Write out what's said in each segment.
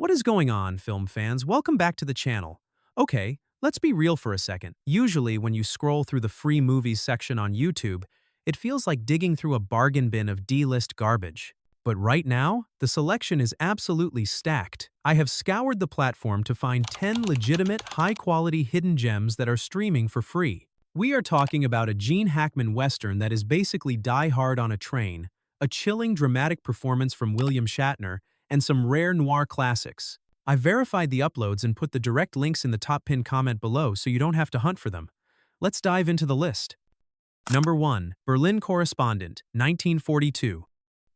What is going on, film fans? Welcome back to the channel. Okay, let's be real for a second. Usually, when you scroll through the free movies section on YouTube, it feels like digging through a bargain bin of D-list garbage. But right now, the selection is absolutely stacked. I have scoured the platform to find 10 legitimate, high-quality hidden gems that are streaming for free. We are talking about a Gene Hackman Western that is basically Die Hard on a train, a chilling, dramatic performance from William Shatner, and some rare noir classics. I verified the uploads and put the direct links in the top pinned comment below so you don't have to hunt for them. Let's dive into the list. Number 1. Berlin Correspondent, 1942.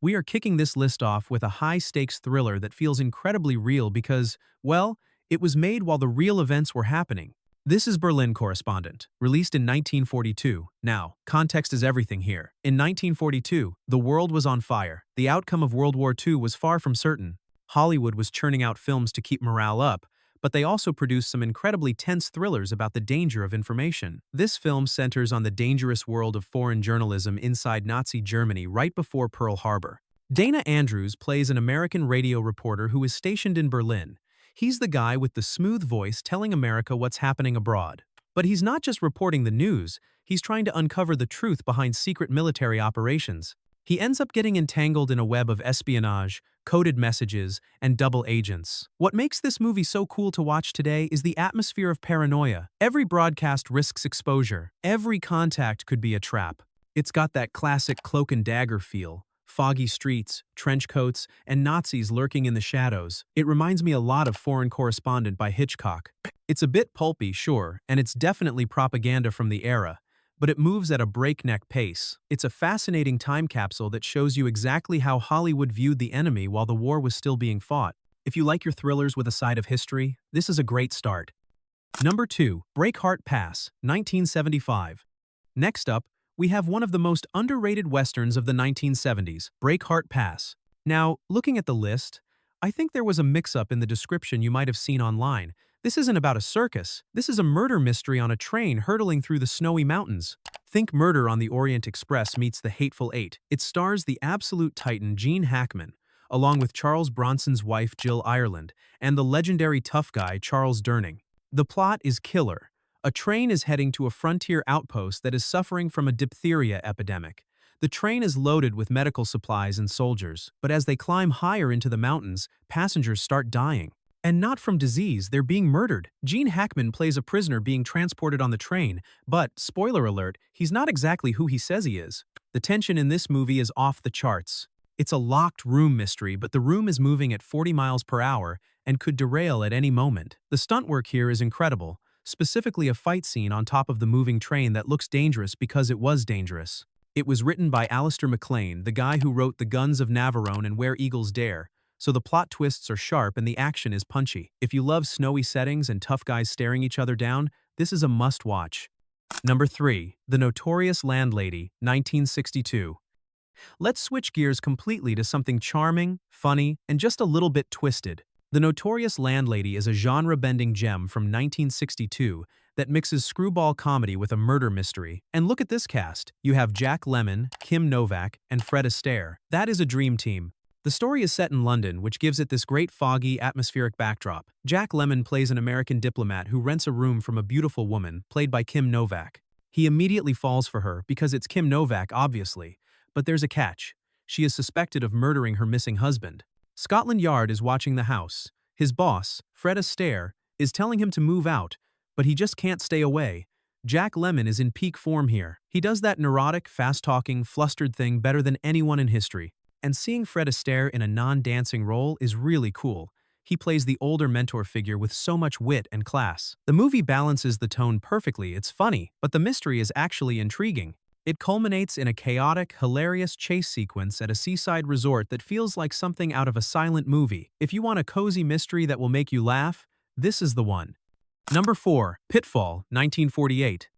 We are kicking this list off with a high-stakes thriller that feels incredibly real because, well, it was made while the real events were happening. This is Berlin Correspondent, released in 1942. Now, context is everything here. In 1942, the world was on fire. The outcome of World War II was far from certain. Hollywood was churning out films to keep morale up, but they also produced some incredibly tense thrillers about the danger of information. This film centers on the dangerous world of foreign journalism inside Nazi Germany right before Pearl Harbor. Dana Andrews plays an American radio reporter who is stationed in Berlin. He's the guy with the smooth voice telling America what's happening abroad. But he's not just reporting the news, he's trying to uncover the truth behind secret military operations. He ends up getting entangled in a web of espionage, coded messages, and double agents. What makes this movie so cool to watch today is the atmosphere of paranoia. Every broadcast risks exposure. Every contact could be a trap. It's got that classic cloak and dagger feel. Foggy streets, trench coats, and Nazis lurking in the shadows. It reminds me a lot of Foreign Correspondent by Hitchcock. It's a bit pulpy, sure, and it's definitely propaganda from the era, but it moves at a breakneck pace. It's a fascinating time capsule that shows you exactly how Hollywood viewed the enemy while the war was still being fought. If you like your thrillers with a side of history, this is a great start. Number 2. Breakheart Pass, 1975. Next up, we have one of the most underrated westerns of the 1970s, Breakheart Pass. Now, looking at the list, I think there was a mix-up in the description you might have seen online. This isn't about a circus. This is a murder mystery on a train hurtling through the snowy mountains. Think Murder on the Orient Express meets The Hateful Eight. It stars the absolute titan Gene Hackman, along with Charles Bronson's wife Jill Ireland, and the legendary tough guy Charles Durning. The plot is killer. A train is heading to a frontier outpost that is suffering from a diphtheria epidemic. The train is loaded with medical supplies and soldiers, but as they climb higher into the mountains, passengers start dying. And not from disease, they're being murdered. Gene Hackman plays a prisoner being transported on the train, but, spoiler alert, he's not exactly who he says he is. The tension in this movie is off the charts. It's a locked room mystery, but the room is moving at 40 miles per hour and could derail at any moment. The stunt work here is incredible, specifically a fight scene on top of the moving train that looks dangerous because it was dangerous. It was written by Alistair MacLean, the guy who wrote The Guns of Navarone and Where Eagles Dare, so the plot twists are sharp and the action is punchy. If you love snowy settings and tough guys staring each other down, this is a must-watch. Number 3. The Notorious Landlady, 1962. Let's switch gears completely to something charming, funny, and just a little bit twisted. The Notorious Landlady is a genre-bending gem from 1962 that mixes screwball comedy with a murder mystery. And look at this cast. You have Jack Lemmon, Kim Novak, and Fred Astaire. That is a dream team. The story is set in London, which gives it this great foggy, atmospheric backdrop. Jack Lemmon plays an American diplomat who rents a room from a beautiful woman, played by Kim Novak. He immediately falls for her because it's Kim Novak, obviously. But there's a catch. She is suspected of murdering her missing husband. Scotland Yard is watching the house. His boss, Fred Astaire, is telling him to move out, but he just can't stay away. Jack Lemmon is in peak form here. He does that neurotic, fast-talking, flustered thing better than anyone in history. And seeing Fred Astaire in a non-dancing role is really cool. He plays the older mentor figure with so much wit and class. The movie balances the tone perfectly. It's funny, but the mystery is actually intriguing. It culminates in a chaotic, hilarious chase sequence at a seaside resort that feels like something out of a silent movie. If you want a cozy mystery that will make you laugh, this is the one. Number 4. Pitfall, 1948.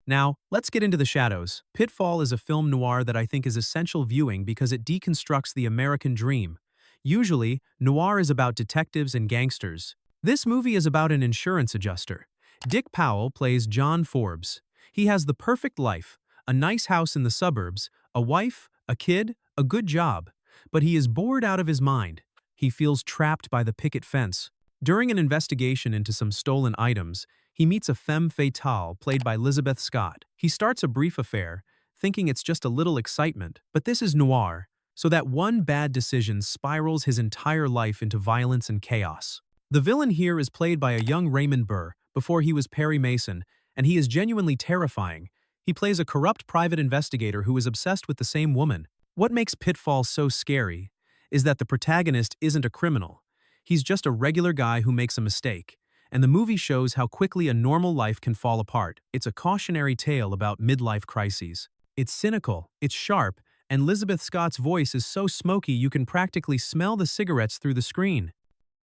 Now, let's get into the shadows. Pitfall is a film noir that I think is essential viewing because it deconstructs the American dream. Usually, noir is about detectives and gangsters. This movie is about an insurance adjuster. Dick Powell plays John Forbes. He has the perfect life. A nice house in the suburbs, a wife, a kid, a good job. But he is bored out of his mind. He feels trapped by the picket fence. During an investigation into some stolen items, he meets a femme fatale played by Elizabeth Scott. He starts a brief affair, thinking it's just a little excitement, but this is noir, so that one bad decision spirals his entire life into violence and chaos. The villain here is played by a young Raymond Burr, before he was Perry Mason, and he is genuinely terrifying. He plays a corrupt private investigator who is obsessed with the same woman. What makes Pitfall so scary is that the protagonist isn't a criminal. He's just a regular guy who makes a mistake, and the movie shows how quickly a normal life can fall apart. It's a cautionary tale about midlife crises. It's cynical, it's sharp, and Elizabeth Scott's voice is so smoky you can practically smell the cigarettes through the screen.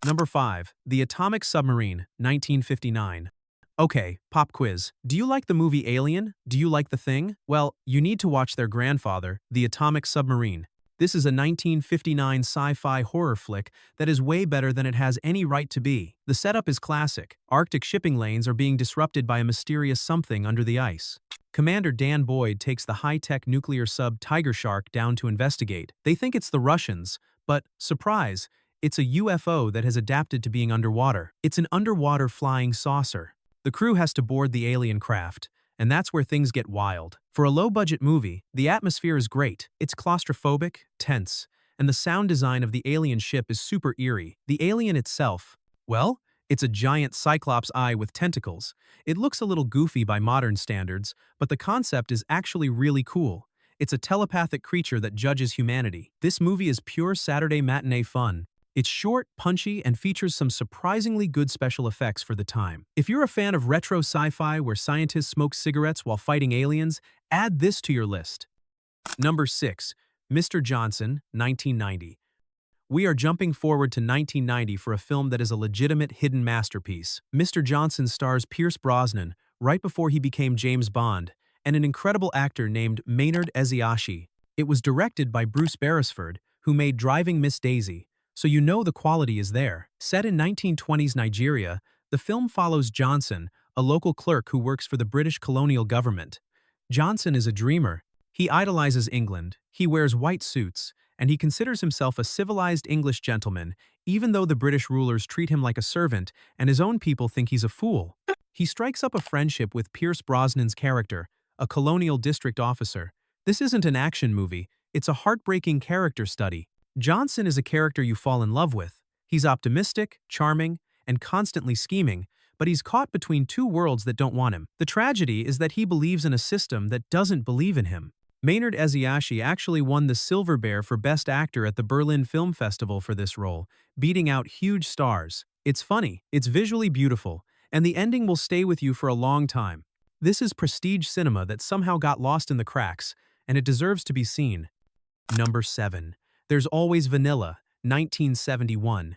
Number 5. The Atomic Submarine, 1959. Okay, pop quiz. Do you like the movie Alien? Do you like The Thing? Well, you need to watch their grandfather, The Atomic Submarine. This is a 1959 sci-fi horror flick that is way better than it has any right to be. The setup is classic. Arctic shipping lanes are being disrupted by a mysterious something under the ice. Commander Dan Boyd takes the high-tech nuclear sub Tiger Shark down to investigate. They think it's the Russians, but, surprise, it's a UFO that has adapted to being underwater. It's an underwater flying saucer. The crew has to board the alien craft, and that's where things get wild. For a low-budget movie, the atmosphere is great. It's claustrophobic, tense, and the sound design of the alien ship is super eerie. The alien itself, well, it's a giant cyclops eye with tentacles. It looks a little goofy by modern standards, but the concept is actually really cool. It's a telepathic creature that judges humanity. This movie is pure Saturday matinee fun. It's short, punchy, and features some surprisingly good special effects for the time. If you're a fan of retro sci-fi where scientists smoke cigarettes while fighting aliens, add this to your list. Number 6. Mr. Johnson, 1990. We are jumping forward to 1990 for a film that is a legitimate hidden masterpiece. Mr. Johnson stars Pierce Brosnan, right before he became James Bond, and an incredible actor named Maynard Eziashi. It was directed by Bruce Beresford, who made Driving Miss Daisy, so you know the quality is there. Set in 1920s Nigeria, the film follows Johnson, a local clerk who works for the British colonial government. Johnson is a dreamer. He idolizes England, he wears white suits, and he considers himself a civilized English gentleman, even though the British rulers treat him like a servant and his own people think he's a fool. He strikes up a friendship with Pierce Brosnan's character, a colonial district officer. This isn't an action movie, it's a heartbreaking character study. Johnson is a character you fall in love with. He's optimistic, charming, and constantly scheming, but he's caught between two worlds that don't want him. The tragedy is that he believes in a system that doesn't believe in him. Maynard Eziashi actually won the Silver Bear for Best Actor at the Berlin Film Festival for this role, beating out huge stars. It's funny, it's visually beautiful, and the ending will stay with you for a long time. This is prestige cinema that somehow got lost in the cracks, and it deserves to be seen. Number 7. There's Always Vanilla, 1971.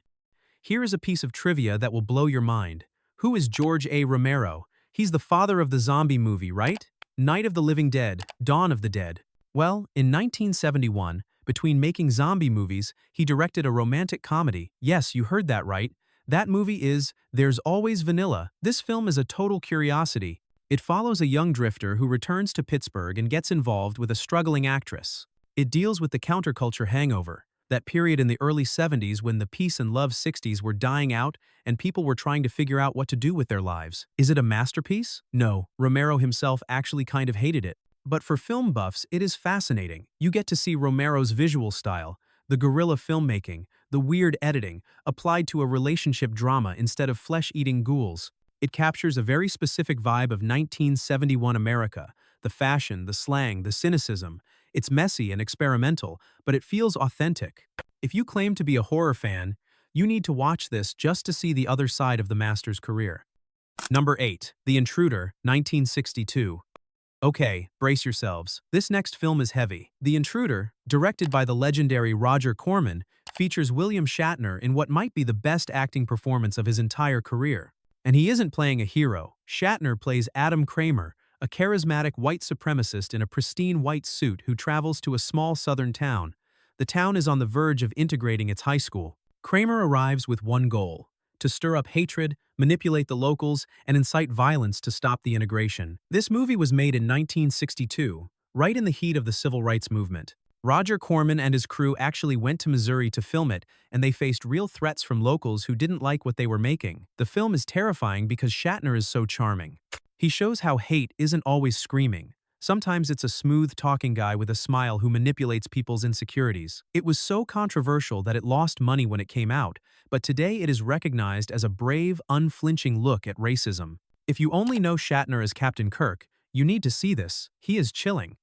Here is a piece of trivia that will blow your mind. Who is George A. Romero? He's the father of the zombie movie, right? Night of the Living Dead, Dawn of the Dead. Well, in 1971, between making zombie movies, he directed a romantic comedy. Yes, you heard that right. That movie is There's Always Vanilla. This film is a total curiosity. It follows a young drifter who returns to Pittsburgh and gets involved with a struggling actress. It deals with the counterculture hangover, that period in the early 70s when the peace and love 60s were dying out and people were trying to figure out what to do with their lives. Is it a masterpiece? No, Romero himself actually kind of hated it. But for film buffs, it is fascinating. You get to see Romero's visual style, the guerrilla filmmaking, the weird editing, applied to a relationship drama instead of flesh-eating ghouls. It captures a very specific vibe of 1971 America, the fashion, the slang, the cynicism. It's messy and experimental, but it feels authentic. If you claim to be a horror fan, you need to watch this just to see the other side of the master's career. Number 8. The Intruder, 1962. Okay, brace yourselves. This next film is heavy. The Intruder, directed by the legendary Roger Corman, features William Shatner in what might be the best acting performance of his entire career. And he isn't playing a hero. Shatner plays Adam Kramer, a charismatic white supremacist in a pristine white suit who travels to a small southern town. The town is on the verge of integrating its high school. Kramer arrives with one goal: to stir up hatred, manipulate the locals, and incite violence to stop the integration. This movie was made in 1962, right in the heat of the civil rights movement. Roger Corman and his crew actually went to Missouri to film it, and they faced real threats from locals who didn't like what they were making. The film is terrifying because Shatner is so charming. He shows how hate isn't always screaming. Sometimes it's a smooth-talking guy with a smile who manipulates people's insecurities. It was so controversial that it lost money when it came out, but today it is recognized as a brave, unflinching look at racism. If you only know Shatner as Captain Kirk, you need to see this. He is chilling.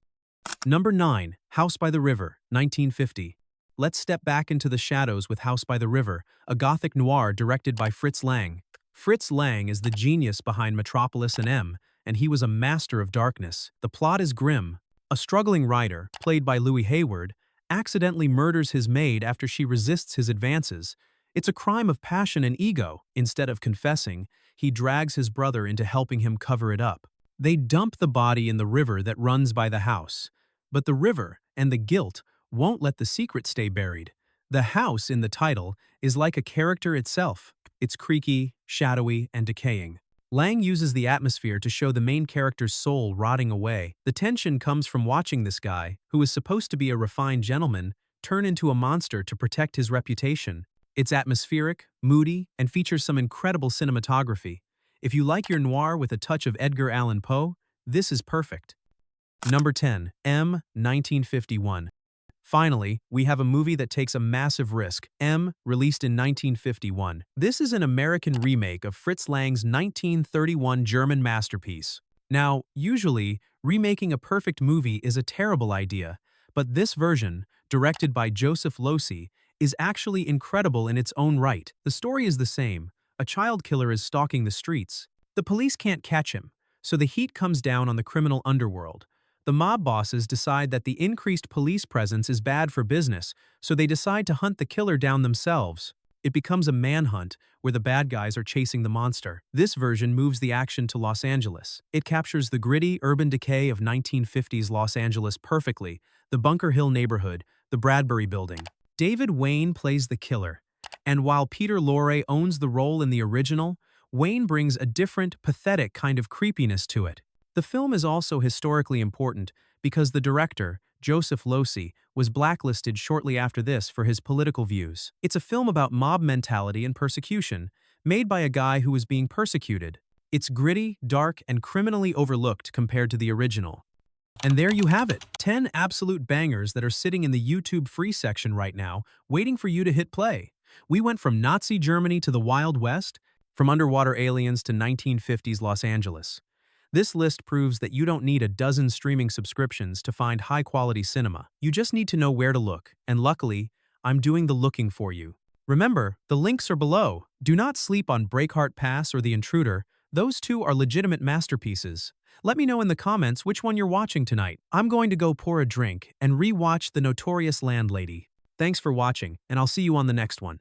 Number 9. House by the River, 1950. Let's step back into the shadows with House by the River, a gothic noir directed by Fritz Lang. Fritz Lang is the genius behind Metropolis and M, and he was a master of darkness. The plot is grim. A struggling writer, played by Louis Hayward, accidentally murders his maid after she resists his advances. It's a crime of passion and ego. Instead of confessing, he drags his brother into helping him cover it up. They dump the body in the river that runs by the house. But the river and the guilt won't let the secret stay buried. The house in the title is like a character itself. It's creaky, shadowy, and decaying. Lang uses the atmosphere to show the main character's soul rotting away. The tension comes from watching this guy, who is supposed to be a refined gentleman, turn into a monster to protect his reputation. It's atmospheric, moody, and features some incredible cinematography. If you like your noir with a touch of Edgar Allan Poe, this is perfect. Number 10. M, 1951. Finally, we have a movie that takes a massive risk. M, released in 1951. This is an American remake of Fritz Lang's 1931 German masterpiece. Now, usually, remaking a perfect movie is a terrible idea, but this version, directed by Joseph Losey, is actually incredible in its own right. The story is the same. A child killer is stalking the streets. The police can't catch him, so the heat comes down on the criminal underworld. The mob bosses decide that the increased police presence is bad for business, so they decide to hunt the killer down themselves. It becomes a manhunt, where the bad guys are chasing the monster. This version moves the action to Los Angeles. It captures the gritty, urban decay of 1950s Los Angeles perfectly, the Bunker Hill neighborhood, the Bradbury Building. David Wayne plays the killer, and while Peter Lorre owns the role in the original, Wayne brings a different, pathetic kind of creepiness to it. The film is also historically important because the director, Joseph Losey, was blacklisted shortly after this for his political views. It's a film about mob mentality and persecution, made by a guy who was being persecuted. It's gritty, dark, and criminally overlooked compared to the original. And there you have it, 10 absolute bangers that are sitting in the YouTube free section right now, waiting for you to hit play. We went from Nazi Germany to the Wild West, from underwater aliens to 1950s Los Angeles. This list proves that you don't need a dozen streaming subscriptions to find high-quality cinema. You just need to know where to look, and luckily, I'm doing the looking for you. Remember, the links are below. Do not sleep on Breakheart Pass or The Intruder. Those two are legitimate masterpieces. Let me know in the comments which one you're watching tonight. I'm going to go pour a drink and re-watch The Notorious Landlady. Thanks for watching, and I'll see you on the next one.